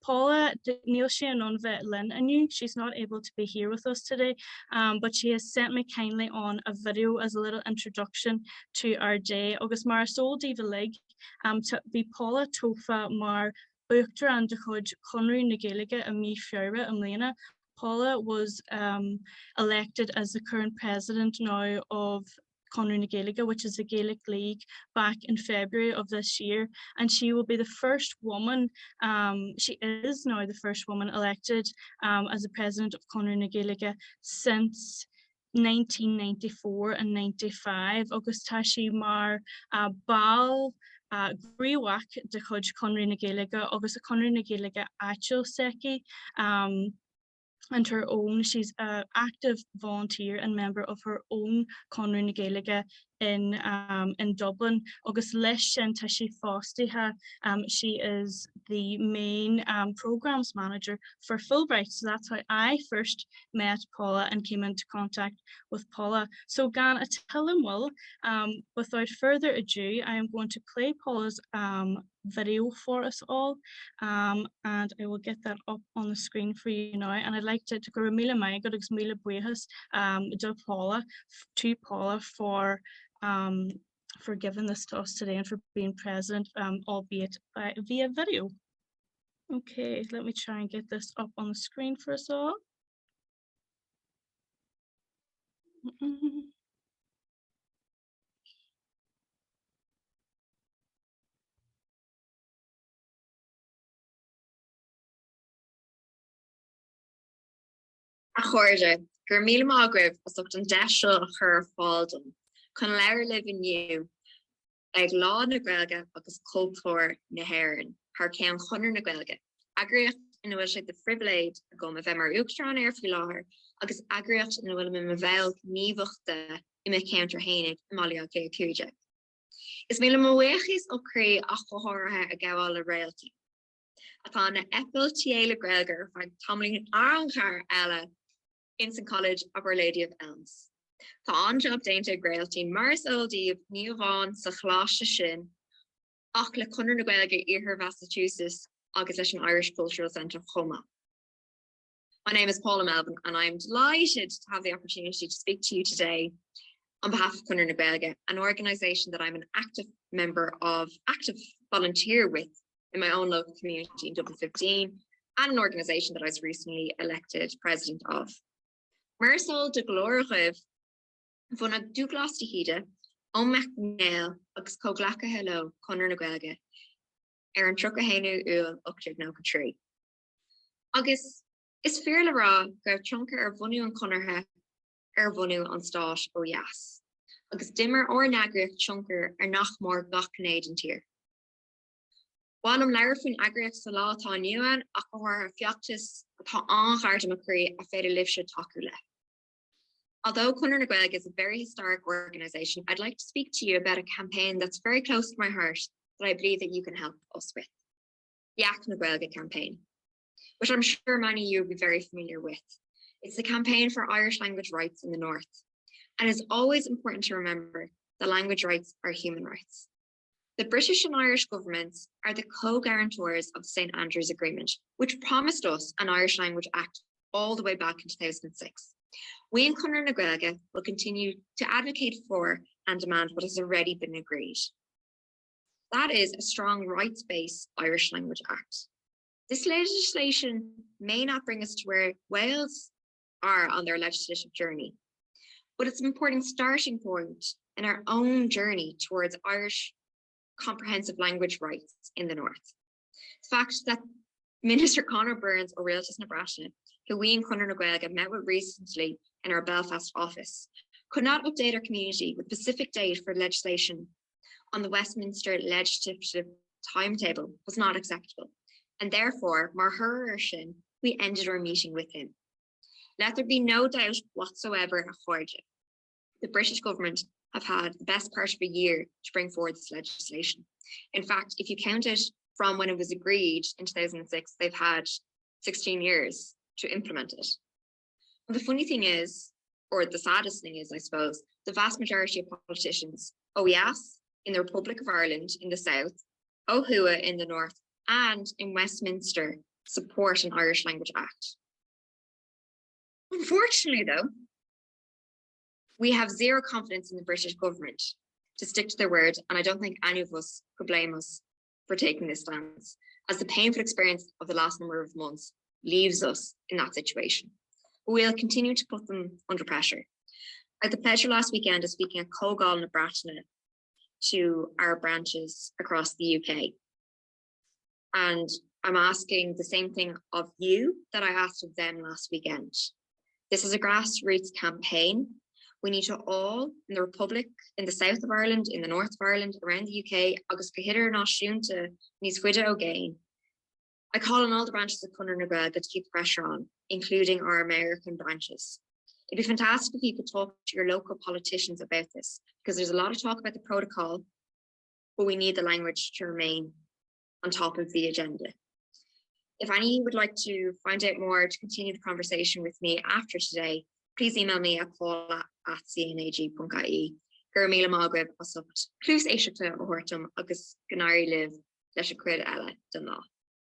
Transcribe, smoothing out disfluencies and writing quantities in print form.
Paula Lynn, I knew she's not able to be here with us today, but she has sent me kindly on a video as a little introduction to our day. Agus mar sol diva lig, to be Paula Tofa mar Uachtar an de chud Conradh na Gaeilge a mí fiara Mlena. Paula was elected as the current president now of Conradh na Gaeilge, which is the Gaelic League, back in February of this year, and she will be the first woman, she is now the first woman elected as the president of Conradh na Gaeilge since 1994 and 95. Agus tá sí mar ball Griwach de chud Conradh na Gaeilge agus a Conradh na Gaeilge actual seki, and her own. She's an active volunteer and member of her own Conradh na Gaeilge in Dublin. Agus leis sin tá sí fástaithe, she is the main programs manager for Fulbright. So that's how I first met Paula and came into contact with Paula. So gan a will, without further ado, I am going to play Paula's video for us all, and I will get that up on the screen for you now. And I'd like to go mila mai go mila buejas to Paula for giving this to us today and for being present, albeit via video. Okay, let me try and get this up on the screen for us all. A chuirde, gur míle mágribh as ucht an deisio a chur fáildum, chun leir libh inniu, ag lá na Gaeilge agus cultúr na hÉireann, haar ceann chunir na Gaeilge, agriocht ina bhfuil sé de fribléid a go a bheith mar uachtar an air faoi láthair, agus agriocht ina bhfuil me bheil níomhachta I me ceantar hénig I Málaíoch Cé Cúide. Is míle mhuichis ó cré a chotháirithe a gabháil le Réaltín. Atá na epil TA le Gaeilge feag tamlainn anchar eile Elms College of Our Lady of Elms. Tá anjob déanta Réaltín mar óldíobh níomháin sa chláiste sin ach le Conradh na Gaeilge iarthar Massachusetts agus leis an Irish Cultural Centre Chuma. My name is Paula Melvin and I am delighted to have the opportunity to speak to you today on behalf of Conradh na Gaeilge, an organisation that I'm an active member of, active volunteer with in my own local community in Dublin 15, and an organisation that I was recently elected president of. Mersol de glorigh vonna dúglas de hide, on McNeil agus coglacha hello Conradh na Gaeilge, an trucha hénu uil Uachtar Gnó tree. Agus is fear le rá go chunker vonu an Conartha vonu an stáis ó Yas. Agus dimmer or nagrich chunker nach mór gach Canadian tier. While am leir fún agriocht sa lá tá nuan ach go bhfuair fiachtas atá anchart a crí a féidir libse taú le. Although Conradh na Gaeilge is a very historic organisation, I'd like to speak to you about a campaign that's very close to my heart that I believe that you can help us with. The Act na Gaeilge campaign, which I'm sure many of you will be very familiar with. It's the campaign for Irish language rights in the North. And it's always important to remember that language rights are human rights. The British and Irish governments are the co-guarantors of the St. Andrews Agreement, which promised us an Irish Language Act all the way back in 2006. We in Conradh na Gaeilge will continue to advocate for and demand what has already been agreed. That is a strong rights-based Irish Language Act. This legislation may not bring us to where Wales are on their legislative journey, but it's an important starting point in our own journey towards Irish comprehensive language rights in the North. The fact that Minister Conor Burns of Réaltas na Breataine, who we in Conradh na Gaeilge met with recently in our Belfast office, could not update our community with specific date for legislation on the Westminster legislative timetable was not acceptable, and therefore, mar thuir sin, we ended our meeting with him. Let there be no doubt whatsoever a chuirde. The British government have had the best part of a year to bring forward this legislation. In fact, if you count it from when it was agreed in 2006, they've had 16 years to implement it. And the funny thing is, or the saddest thing is, I suppose, the vast majority of politicians, oh yes, in the Republic of Ireland in the south, oh hua in the north, and in Westminster support an Irish Language Act. Unfortunately, though, we have zero confidence in the British government to stick to their word, and I don't think any of us could blame us for taking this stance, as the painful experience of the last number of months leaves us in that situation. But we'll continue to put them under pressure. I had the pleasure last weekend of speaking at Coláiste le Energia to our branches across the UK. And I'm asking the same thing of you that I asked of them last weekend. This is a grassroots campaign. We need to all, in the Republic, in the south of Ireland, in the north of Ireland, around the UK, agus go hidir ná siúnta níos cuide ó géin. I call on all the branches of Conradh na Gaeilge to keep pressure on, including our American branches. It'd be fantastic if you could talk to your local politicians about this, because there's a lot of talk about the protocol, but we need the language to remain on top of the agenda. If any of you would like to find out more to continue the conversation with me after today, please email me at paula@cnag.ie. Gur míle mágaibh as ucht. Clús éisteachta ó thuirtim agus gnáirí libh leis an cuid eile den lá.